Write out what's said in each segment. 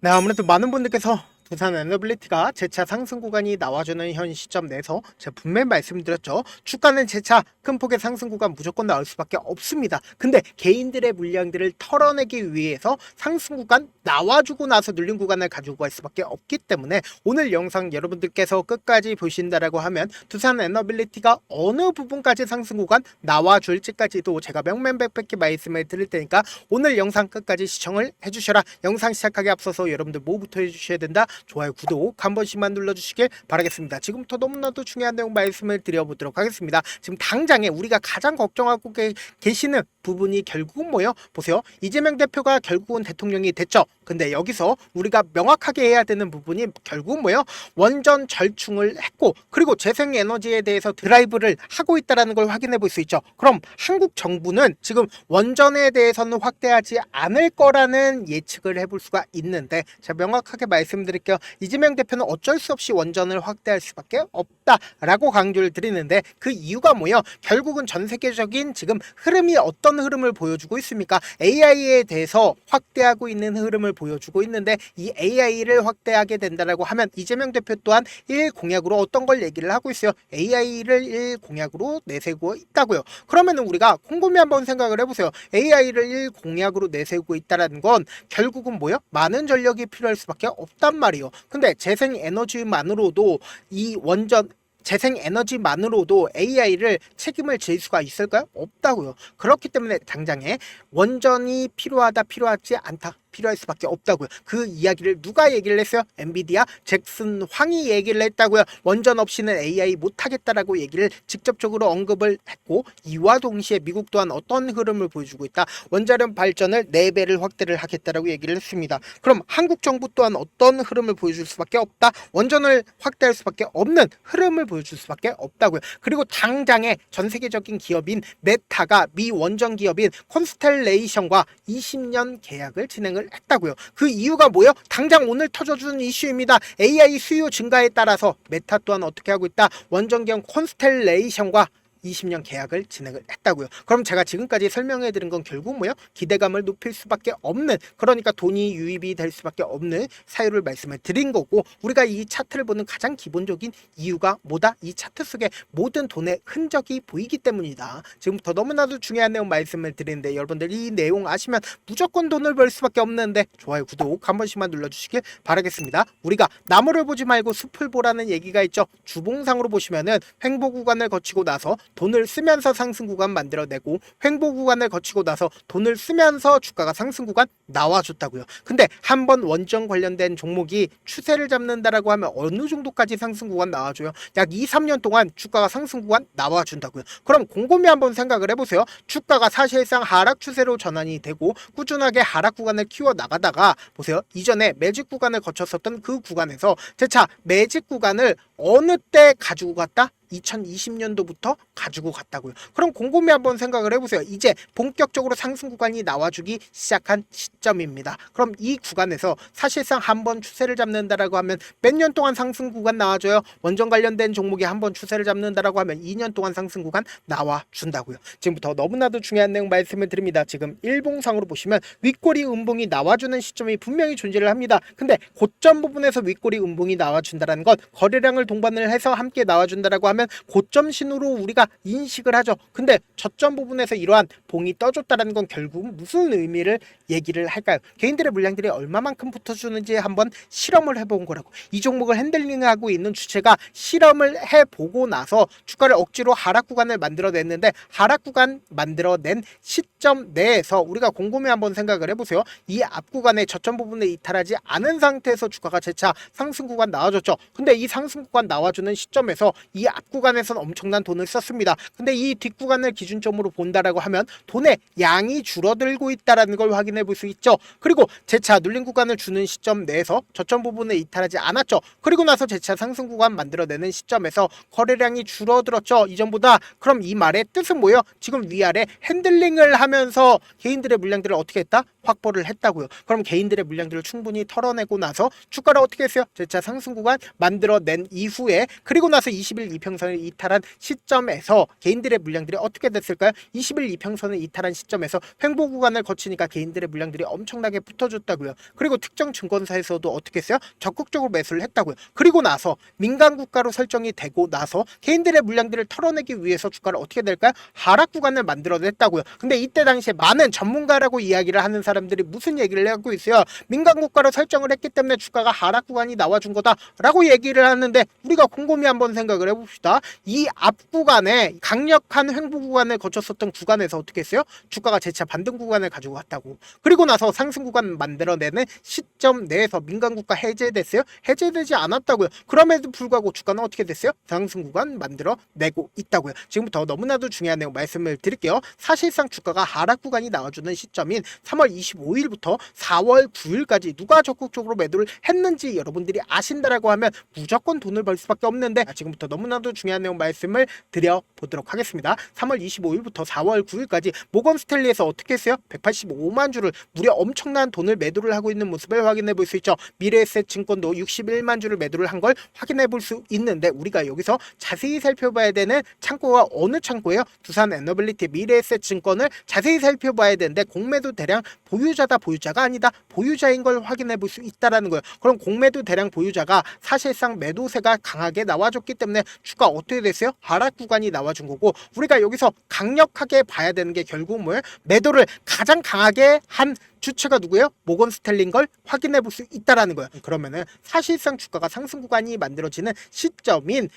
네, 아무래도 많은 분들께서 두산 에너빌리티가 재차 상승 구간이 나와주는 현 시점 내에서 제가 분명히 말씀드렸죠. 주가는 재차 큰 폭의 상승 구간 무조건 나올 수밖에 없습니다. 근데 개인들의 물량들을 털어내기 위해서 상승 구간 나와주고 나서 눌린 구간을 가지고 갈 수밖에 없기 때문에 오늘 영상 여러분들께서 끝까지 보신다라고 하면 두산 에너빌리티가 어느 부분까지 상승 구간 나와줄지까지도 제가 명명백백히 말씀을 드릴 테니까 오늘 영상 끝까지 시청을 해주셔라. 영상 시작하기 앞서서 여러분들 뭐부터 해주셔야 된다? 좋아요, 구독 한 번씩만 눌러주시길 바라겠습니다. 지금부터 너무나도 중요한 내용 말씀을 드려보도록 하겠습니다. 지금 당장에 우리가 가장 걱정하고 계시는 부분이 결국은 뭐예요? 보세요. 이재명 대표가 결국은 대통령이 됐죠. 근데 여기서 우리가 명확하게 해야 되는 부분이 결국은 뭐예요? 원전 절충을 했고 그리고 재생에너지에 대해서 드라이브를 하고 있다는 걸 확인해 볼 수 있죠. 그럼 한국 정부는 지금 원전에 대해서는 확대하지 않을 거라는 예측을 해볼 수가 있는데 제가 명확하게 말씀드릴게요. 이재명 대표는 어쩔 수 없이 원전을 확대할 수밖에 없다라고 강조를 드리는데 그 이유가 뭐예요? 결국은 전 세계적인 지금 흐름이 어떤 흐름을 보여주고 있습니까? AI에 대해서 확대하고 있는 흐름을 보여주고 있는데 이 AI를 확대하게 된다라고 하면 이재명 대표 또한 1공약으로 어떤 걸 얘기를 하고 있어요? AI를 1공약으로 내세우고 있다고요. 그러면 우리가 곰곰이 한번 생각을 해보세요. AI를 1공약으로 내세우고 있다는 건 결국은 뭐예요? 많은 전력이 필요할 수밖에 없단 말이에요. 근데 재생에너지만으로도 이 원전 재생에너지만으로도 AI를 책임을 질 수가 있을까요? 없다고요. 그렇기 때문에 당장에 원전이 필요하지 않다. 필요할 수밖에 없다고요. 그 이야기를 누가 얘기를 했어요? 엔비디아 잭슨 황이 얘기를 했다고요. 원전 없이는 AI 못하겠다라고 얘기를 직접적으로 언급을 했고 이와 동시에 미국 또한 어떤 흐름을 보여주고 있다. 원자력 발전을 4배를 확대를 하겠다라고 얘기를 했습니다. 그럼 한국 정부 또한 어떤 흐름을 보여줄 수밖에 없다. 원전을 확대할 수밖에 없는 흐름을 보여줄 수밖에 없다고요. 그리고 당장에 전 세계적인 기업인 메타가 미 원전 기업인 콘스텔레이션과 20년 계약을 진행을 했다고요. 그 이유가 뭐예요? 당장 오늘 터져주는 이슈입니다. AI 수요 증가에 따라서 메타 또한 어떻게 하고 있다? 원전 기업 콘스텔레이션과 20년 계약을 진행을 했다고요. 그럼 제가 지금까지 설명해 드린 건 결국 뭐예요? 기대감을 높일 수밖에 없는, 그러니까 돈이 유입이 될 수밖에 없는 사유를 말씀을 드린 거고, 우리가 이 차트를 보는 가장 기본적인 이유가 뭐다? 이 차트 속에 모든 돈의 흔적이 보이기 때문이다. 지금부터 너무나도 중요한 내용 말씀을 드리는데 여러분들 이 내용 아시면 무조건 돈을 벌 수밖에 없는데 좋아요, 구독 한 번씩만 눌러주시길 바라겠습니다. 우리가 나무를 보지 말고 숲을 보라는 얘기가 있죠. 주봉상으로 보시면은 횡보 구간을 거치고 나서 돈을 쓰면서 상승 구간 만들어내고 횡보 구간을 거치고 나서 돈을 쓰면서 주가가 상승 구간 나와줬다고요. 근데 한번 원전 관련된 종목이 추세를 잡는다라고 하면 어느 정도까지 상승 구간 나와줘요? 약 2, 3년 동안 주가가 상승 구간 나와준다고요. 그럼 곰곰이 한번 생각을 해보세요. 주가가 사실상 하락 추세로 전환이 되고 꾸준하게 하락 구간을 키워 나가다가 보세요. 이전에 매직 구간을 거쳤었던 그 구간에서 재차 매직 구간을 어느 때 가지고 갔다? 2020년도부터 가지고 갔다고요. 그럼 곰곰이 한번 생각을 해보세요. 이제 본격적으로 상승 구간이 나와주기 시작한 시점입니다. 그럼 이 구간에서 사실상 한번 추세를 잡는다라고 하면 몇 년 동안 상승 구간 나와줘요? 원전 관련된 종목이 한번 추세를 잡는다라고 하면 2년 동안 상승 구간 나와준다고요. 지금부터 너무나도 중요한 내용 말씀을 드립니다. 지금 일봉상으로 보시면 윗꼬리 음봉이 나와주는 시점이 분명히 존재를 합니다. 근데 고점 부분에서 윗꼬리 음봉이 나와준다는 건 거래량을 동반을 해서 함께 나와준다라고 하면 고점 신호로 우리가 인식을 하죠. 근데 저점 부분에서 이러한 봉이 떠줬다는 건 결국 무슨 의미를 얘기를 할까요? 개인들의 물량들이 얼마만큼 붙어주는지 한번 실험을 해본 거라고. 이 종목을 핸들링하고 있는 주체가 실험을 해보고 나서 주가를 억지로 하락 구간을 만들어냈는데 하락 구간 만들어낸 시점 내에서 우리가 곰곰이 한번 생각을 해보세요. 이 앞 구간의 저점 부분에 이탈하지 않은 상태에서 주가가 재차 상승 구간 나와줬죠. 근데 이 상승 구간 나와주는 시점에서 이 앞 구간에서는 엄청난 돈을 썼습니다. 근데 이 뒷구간을 기준점으로 본다라고 하면 돈의 양이 줄어들고 있다는 걸 확인해 볼 수 있죠. 그리고 재차 눌린 구간을 주는 시점 내에서 저점 부분에 이탈하지 않았죠. 그리고 나서 재차 상승 구간 만들어내는 시점에서 거래량이 줄어들었죠. 이전보다. 그럼 이 말의 뜻은 뭐예요? 지금 위아래 핸들링을 하면서 개인들의 물량들을 어떻게 했다? 확보를 했다고요. 그럼 개인들의 물량들을 충분히 털어내고 나서 주가를 어떻게 했어요? 재차 상승 구간 만들어낸 이후에 그리고 나서 20일 이평선을 이탈한 시점에서 개인들의 물량들이 어떻게 됐을까요? 20일 이평선을 이탈한 시점에서 횡보 구간을 거치니까 개인들의 물량들이 엄청나게 붙어줬다고요. 그리고 특정 증권사에서도 어떻게 했어요? 적극적으로 매수를 했다고요. 그리고 나서 민간 국가로 설정이 되고 나서 개인들의 물량들을 털어내기 위해서 주가를 어떻게 될까요? 하락 구간을 만들어냈다고요. 근데 이때 당시에 많은 전문가라고 이야기를 하는 사람들이 무슨 얘기를 하고 있어요? 민간 국가로 설정을 했기 때문에 주가가 하락 구간이 나와준 거다라고 얘기를 하는데 우리가 곰곰이 한번 생각을 해봅시다. 이 앞 구간에 강력한 횡보 구간을 거쳤었던 구간에서 어떻게 했어요? 주가가 재차 반등 구간을 가지고 갔다고. 그리고 나서 상승 구간 만들어내는 시점 내에서 민간 국가 해제됐어요? 해제되지 않았다고요. 그럼에도 불구하고 주가는 어떻게 됐어요? 상승 구간 만들어내고 있다고요. 지금부터 너무나도 중요한 내용 말씀을 드릴게요. 사실상 주가가 하락 구간이 나와주는 시점인 3월 25일부터 4월 9일까지 누가 적극적으로 매도를 했는지 여러분들이 아신다라고 하면 무조건 돈을 벌 수밖에 없는데 지금부터 너무나도 중요한 내용 말씀을 드려보도록 하겠습니다. 3월 25일부터 4월 9일까지 모건 스탠리에서 어떻게 했어요? 185만 주를 무려 엄청난 돈을 매도를 하고 있는 모습을 확인해 볼 수 있죠. 미래에셋 증권도 61만 주를 매도를 한 걸 확인해 볼 수 있는데 우리가 여기서 자세히 살펴봐야 되는 창고가 어느 창고예요? 두산 에너빌리티 미래에셋 증권을 자세히 살펴봐야 되는데 공매도 대량 보유자다 보유자가 아니다 보유자인 걸 확인해 볼 수 있다라는 거예요. 그럼 공매도 대량 보유자가 사실상 매도세가 강하게 나와줬기 때문에 주가 어떻게 됐어요? 하락 구간이 나와준 거고 우리가 여기서 강력하게 봐야 되는 게 결국 뭐예요? 매도를 가장 강하게 한 주체가 누구예요? 모건 스탠리인 걸 확인해 볼 수 있다라는 거예요. 그러면은 사실상 주가가 상승 구간이 만들어지는 시점인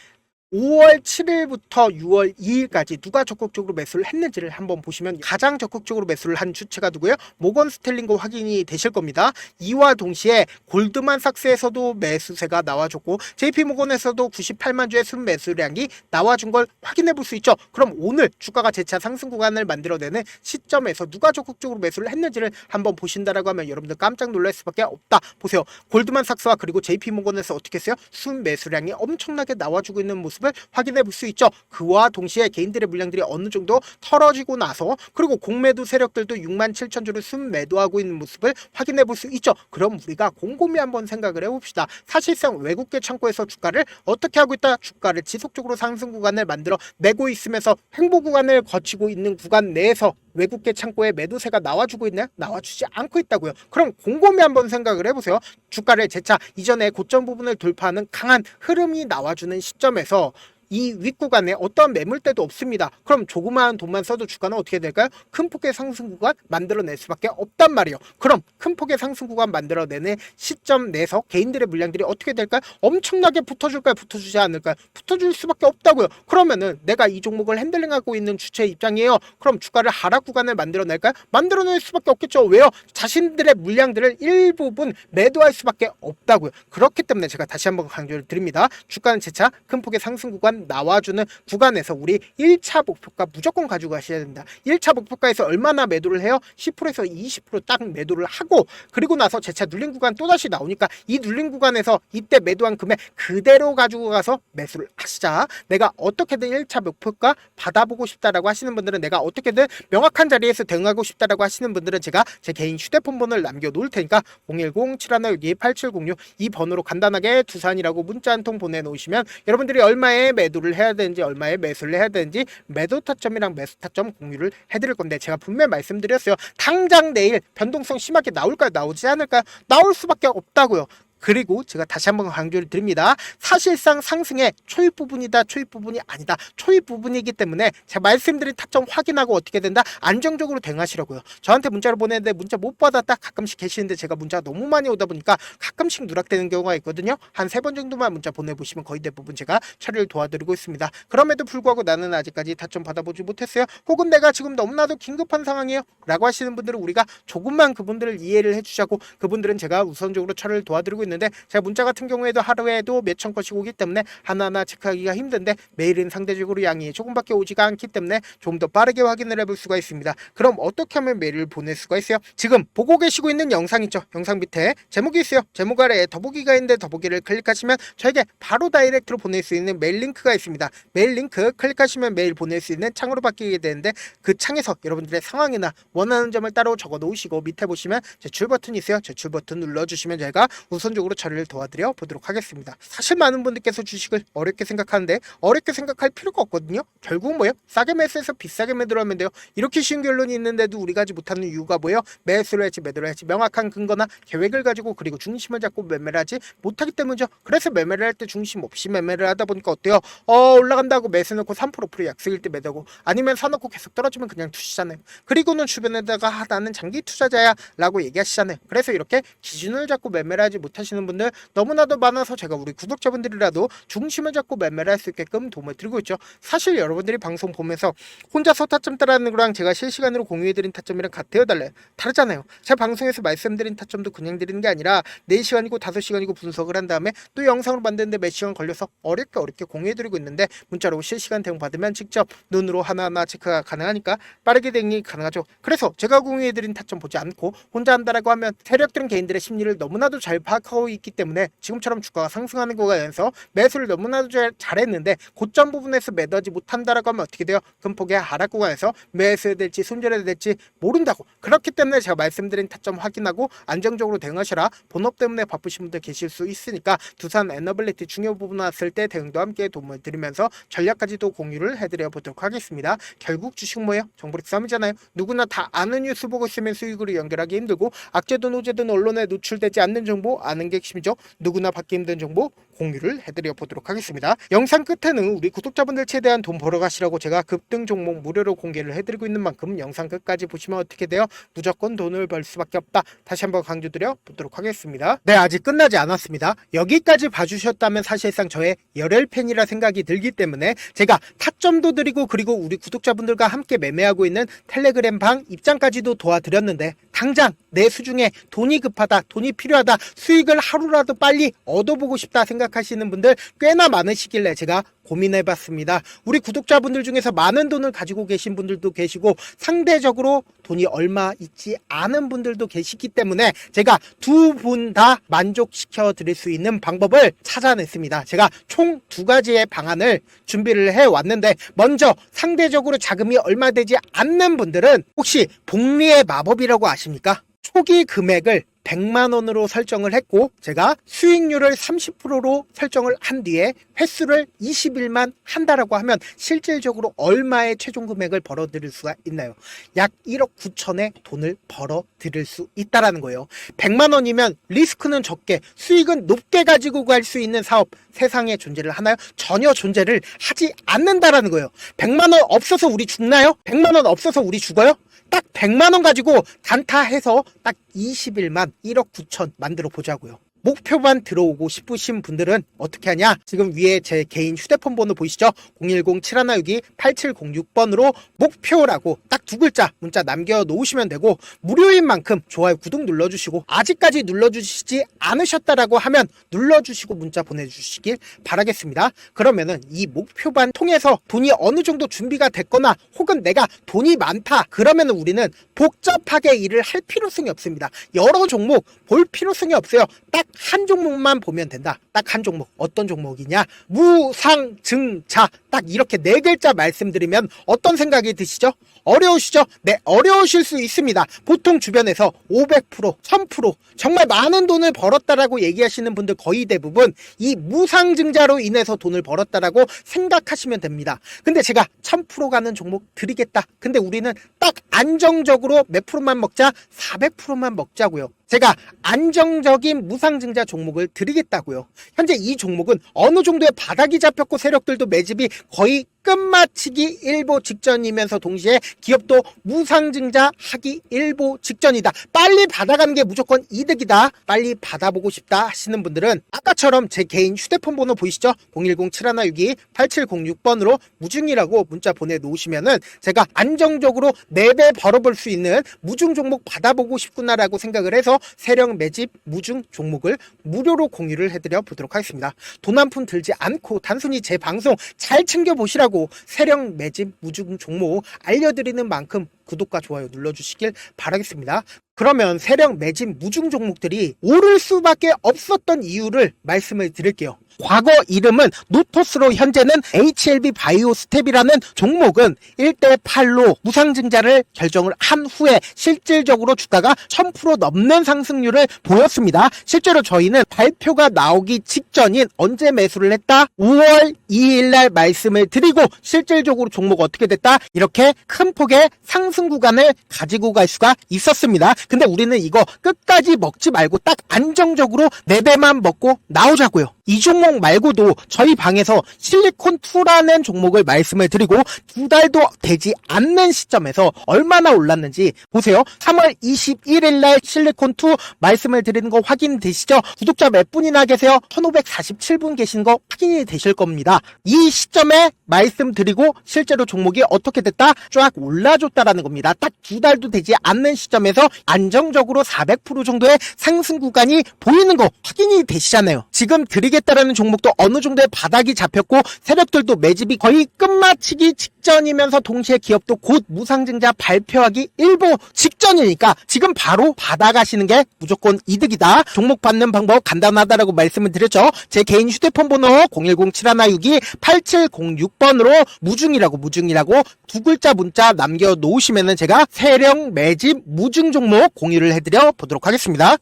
5월 7일부터 6월 2일까지 누가 적극적으로 매수를 했는지를 한번 보시면 가장 적극적으로 매수를 한 주체가 누구예요? 모건 스탠리인 거 확인이 되실 겁니다. 이와 동시에 골드만삭스에서도 매수세가 나와줬고 JP모건에서도 98만 주의 순매수량이 나와준 걸 확인해 볼 수 있죠. 그럼 오늘 주가가 재차 상승 구간을 만들어내는 시점에서 누가 적극적으로 매수를 했는지를 한번 보신다라고 하면 여러분들 깜짝 놀랄 수밖에 없다. 보세요. 골드만삭스와 그리고 JP모건에서 어떻게 했어요? 순매수량이 엄청나게 나와주고 있는 모습 확인해 볼 수 있죠. 그와 동시에 개인들의 물량들이 어느 정도 털어지고 나서 그리고 공매도 세력들도 6만 7천 주를 순매도하고 있는 모습을 확인해 볼 수 있죠. 그럼 우리가 곰곰이 한번 생각을 해봅시다. 사실상 외국계 창고에서 주가를 어떻게 하고 있다? 주가를 지속적으로 상승 구간을 만들어 내고 있으면서 횡보 구간을 거치고 있는 구간 내에서 외국계 창고에 매도세가 나와주고 있나요? 나와주지 않고 있다고요. 그럼 곰곰이 한번 생각을 해보세요. 주가를 재차 이전에 고점 부분을 돌파하는 강한 흐름이 나와주는 시점에서 이 윗구간에 어떠한 매물대도 없습니다. 그럼 조그마한 돈만 써도 주가는 어떻게 될까요? 큰 폭의 상승 구간 만들어낼 수밖에 없단 말이에요. 그럼 큰 폭의 상승 구간 만들어내는 시점 내에서 개인들의 물량들이 어떻게 될까요? 엄청나게 붙어줄까요? 붙어주지 않을까요? 붙어줄 수밖에 없다고요. 그러면은 내가 이 종목을 핸들링하고 있는 주체 입장이에요. 그럼 주가를 하락 구간을 만들어낼까요? 만들어낼 수밖에 없겠죠. 왜요? 자신들의 물량들을 일부분 매도할 수밖에 없다고요. 그렇기 때문에 제가 다시 한번 강조를 드립니다. 주가는 재차 큰 폭의 상승 구간 나와주는 구간에서 우리 1차 목표가 무조건 가지고 가셔야 된다. 1차 목표가에서 얼마나 매도를 해요? 10%에서 20%딱 매도를 하고 그리고 나서 재차 눌린 구간 또다시 나오니까 이 눌린 구간에서 이때 매도한 금액 그대로 가지고 가서 매수를 하시자. 내가 어떻게든 1차 목표가 받아보고 싶다라고 하시는 분들은 내가 어떻게든 명확한 자리에서 대응하고 싶다라고 하시는 분들은 제가 제 개인 휴대폰 번호를 남겨놓을 테니까 010-7162-8706 이 번호로 간단하게 두산이라고 문자 한 통 보내놓으시면 여러분들이 얼마에 매도를 해야 되는지 얼마에 매수를 해야 되는지 매도 타점이랑 매수 타점 공유를 해드릴 건데 제가 분명히 말씀드렸어요. 당장 내일 변동성 심하게 나올까요? 나오지 않을까요? 나올 수밖에 없다고요. 그리고 제가 다시 한번 강조를 드립니다. 사실상 상승의 초입 부분이다 초입 부분이 아니다 초입 부분이기 때문에 제가 말씀드린 타점 확인하고 어떻게 된다 안정적으로 대응하시라고요. 저한테 문자를 보내는데 문자 못 받았다 가끔씩 계시는데 제가 문자가 너무 많이 오다 보니까 가끔씩 누락되는 경우가 있거든요. 한 3번 정도만 문자 보내보시면 거의 대부분 제가 처리를 도와드리고 있습니다. 그럼에도 불구하고 나는 아직까지 타점 받아보지 못했어요. 혹은 내가 지금 너무나도 긴급한 상황이에요 라고 하시는 분들은 우리가 조금만 그분들을 이해를 해주자고 그분들은 제가 우선적으로 처리를 도와드리고 있는데 제가 문자 같은 경우에도 하루에도 몇천 건씩 오기 때문에 하나하나 체크하기가 힘든데 메일은 상대적으로 양이 조금밖에 오지가 않기 때문에 좀 더 빠르게 확인을 해볼 수가 있습니다. 그럼 어떻게 하면 메일을 보낼 수가 있어요? 지금 보고 계시고 있는 영상 있죠? 영상 밑에 제목이 있어요. 제목 아래에 더보기가 있는데 더보기를 클릭하시면 저에게 바로 다이렉트로 보낼 수 있는 메일 링크가 있습니다. 메일 링크 클릭하시면 메일 보낼 수 있는 창으로 바뀌게 되는데 그 창에서 여러분들의 상황이나 원하는 점을 따로 적어 놓으시고 밑에 보시면 제출 버튼이 있어요. 제출 버튼 눌러주시면 제가 우선적으로 처리를 도와드려 보도록 하겠습니다. 사실 많은 분들께서 주식을 어렵게 생각하는데 어렵게 생각할 필요가 없거든요. 결국 뭐예요? 싸게 매수해서 비싸게 매도를 하면 돼요. 이렇게 쉬운 결론이 있는데도 우리가 하지 못하는 이유가 뭐예요? 매수를 할지 매도를 할지 명확한 근거나 계획을 가지고 그리고 중심을 잡고 매매를 하지 못하기 때문이죠. 그래서 매매를 할 때 중심 없이 매매를 하다 보니까 어때요? 올라간다고 매수 넣고 3% 약속일 때 매도고 아니면 사놓고 계속 떨어지면 그냥 투시잖아요. 그리고는 주변에다가 나는 장기 투자자야 라고 얘기하시잖아요. 그래서 이렇게 기준을 잡고 매매를 하지 못하시는 분들 너무나도 많아서 제가 우리 구독자분들이라도 중심을 잡고 매매를 할 수 있게끔 도움을 드리고 있죠. 사실 여러분들이 방송 보면서 혼자서 타점 따라하는 거랑 제가 실시간으로 공유해드린 타점이랑 같아요, 달라요? 다르잖아요. 제가 방송에서 말씀드린 타점도 그냥 드리는 게 아니라 4시간이고 5시간이고 분석을 한 다음에 또 영상으로 만드는데 몇 시간 걸려서 어렵게 공유해드리고 있는데 문자로 실시간 대응 받으면 직접 눈으로 하나하나 체크가 가능하니까 빠르게 대응이 가능하죠. 그래서 제가 공유해드린 타점 보지 않고 혼자 한다라고 하면 세력들은 개인들의 심리를 너무나도 잘 파악하고 있기 때문에 지금처럼 주가가 상승하는 거에서 매수를 너무나도 잘했는데 고점 부분에서 매도하지 못한다라고 하면 어떻게 돼요? 금폭의 하락 구간에서 매수해야 될지 손절해야 될지 모른다고. 그렇기 때문에 제가 말씀드린 타점 확인하고 안정적으로 대응하셔라. 본업 때문에 바쁘신 분들 계실 수 있으니까 두산 에너빌리티 중요 부분 왔을 때 대응도 함께 도움을 드리면서 전략까지도 공유를 해드려 보도록 하겠습니다. 결국 주식 뭐예요? 정보력 싸움이잖아요. 누구나 다 아는 뉴스 보고 있으면 수익으로 연결하기 힘들고 악재든 호재든 언론에 노출되지 않는 정보 아는 게 핵심이죠. 누구나 받기 힘든 정보 공유를 해드려 보도록 하겠습니다. 영상 끝에는 우리 구독자분들 최대한 돈 벌어가시라고 제가 급등 종목 무료로 공개를 해드리고 있는 만큼 영상 끝까지 보시면 어떻게 돼요? 무조건 돈을 벌 수밖에 없다. 다시 한번 강조드려 보도록 하겠습니다. 네, 아직 끝나지 않았습니다. 여기까지 봐주셨다면 사실상 저의 열혈 팬이라 생각이 들기 때문에 제가 타점도 드리고 그리고 우리 구독자분들과 함께 매매하고 있는 텔레그램 방 입장까지도 도와드렸는데 당장 내 수중에 돈이 급하다, 돈이 필요하다, 수익을 하루라도 빨리 얻어보고 싶다 생각하시는 분들 꽤나 많으시길래 제가 고민해봤습니다. 우리 구독자분들 중에서 많은 돈을 가지고 계신 분들도 계시고 상대적으로 돈이 얼마 있지 않은 분들도 계시기 때문에 제가 두 분 다 만족시켜 드릴 수 있는 방법을 찾아냈습니다. 제가 총 2가지의 방안을 준비를 해왔는데 먼저 상대적으로 자금이 얼마 되지 않는 분들은 혹시 복리의 마법이라고 아십니까? 초기 금액을 100만 원으로 설정을 했고 제가 수익률을 30%로 설정을 한 뒤에 횟수를 20일만 한다라고 하면 실질적으로 얼마의 최종 금액을 벌어들일 수가 있나요? 약 1억 9천의 돈을 벌어들일 수 있다라는 거예요. 100만 원이면 리스크는 적게 수익은 높게 가지고 갈 수 있는 사업 세상에 존재를 하나요? 전혀 존재를 하지 않는다라는 거예요. 100만 원 없어서 우리 죽나요? 100만 원 없어서 우리 죽어요? 딱 100만 원 가지고 단타해서 딱 20일만 1억 9천 만들어 보자고요. 목표만 들어오고 싶으신 분들은 어떻게 하냐? 지금 위에 제 개인 휴대폰 번호 보이시죠? 010-7162-8706번으로 목표라고 딱 2글자 문자 남겨놓으시면 되고 무료인 만큼 좋아요, 구독 눌러주시고 아직까지 눌러주시지 않으셨다라고 하면 눌러주시고 문자 보내주시길 바라겠습니다. 그러면은 이 목표반 통해서 돈이 어느 정도 준비가 됐거나 혹은 내가 돈이 많다 그러면은 우리는 복잡하게 일을 할 필요성이 없습니다. 여러 종목 볼 필요성이 없어요. 딱 한 종목만 보면 된다. 딱 한 종목. 어떤 종목이냐? 무상증자. 딱 이렇게 4글자 말씀드리면 어떤 생각이 드시죠? 어려우시죠? 네, 어려우실 수 있습니다. 보통 주변에서 500%, 1000% 정말 많은 돈을 벌었다라고 얘기하시는 분들 거의 대부분 이 무상증자로 인해서 돈을 벌었다라고 생각하시면 됩니다. 근데 제가 1000% 가는 종목 드리겠다. 근데 우리는 딱 안정적으로 몇 프로만 먹자? 400%만 먹자고요. 제가 안정적인 무상증자 종목을 드리겠다고요. 현재 이 종목은 어느 정도의 바닥이 잡혔고 세력들도 매집이 거의 끝마치기 일보 직전이면서 동시에 기업도 무상증자 하기 일보 직전이다. 빨리 받아가는 게 무조건 이득이다. 빨리 받아보고 싶다 하시는 분들은 아까처럼 제 개인 휴대폰 번호 보이시죠? 010-7162-8706번으로 무중이라고 문자 보내놓으시면은 제가 안정적으로 4배 벌어볼 수 있는 무중 종목 받아보고 싶구나라고 생각을 해서 세력 매집 무중 종목을 무료로 공유를 해드려 보도록 하겠습니다. 돈 한 푼 들지 않고 단순히 제 방송 잘 챙겨보시라고 세력 매집 무중 종목 알려드리는 만큼 구독과 좋아요 눌러주시길 바라겠습니다. 그러면 세력 매집 무중 종목들이 오를 수밖에 없었던 이유를 말씀을 드릴게요. 과거 이름은 노토스로 현재는 HLB 바이오스텝이라는 종목은 1대8로 무상증자를 결정을 한 후에 실질적으로 주가가 1000% 넘는 상승률을 보였습니다. 실제로 저희는 발표가 나오기 직전인 언제 매수를 했다? 5월 2일 날 말씀을 드리고 실질적으로 종목 어떻게 됐다? 이렇게 큰 폭의 상승 구간을 가지고 갈 수가 있었습니다. 근데 우리는 이거 끝까지 먹지 말고 딱 안정적으로 4배만 먹고 나오자고요. 이 종목 말고도 저희 방에서 실리콘2라는 종목을 말씀을 드리고 2달도 되지 않는 시점에서 얼마나 올랐는지 보세요. 3월 21일 날 실리콘2 말씀을 드리는 거 확인되시죠? 구독자 몇 분이나 계세요? 1547분 계신 거 확인이 되실 겁니다. 이 시점에 말씀드리고 실제로 종목이 어떻게 됐다? 쫙 올라줬다라는 겁니다. 딱 2달도 되지 않는 시점에서 안정적으로 400% 정도의 상승 구간이 보이는 거 확인이 되시잖아요. 지금 드리겠다라는 종목도 어느 정도의 바닥이 잡혔고 세력들도 매집이 거의 끝마치기 직전이면서 동시에 기업도 곧 무상증자 발표하기 일보 직전이니까 지금 바로 받아가시는 게 무조건 이득이다. 종목 받는 방법 간단하다라고 말씀을 드렸죠. 제 개인 휴대폰 번호 010-7162-8706번으로 무중이라고 두 글자 문자 남겨놓으시면은 제가 세력 매집 무중 종목 공유를 해드려 보도록 하겠습니다.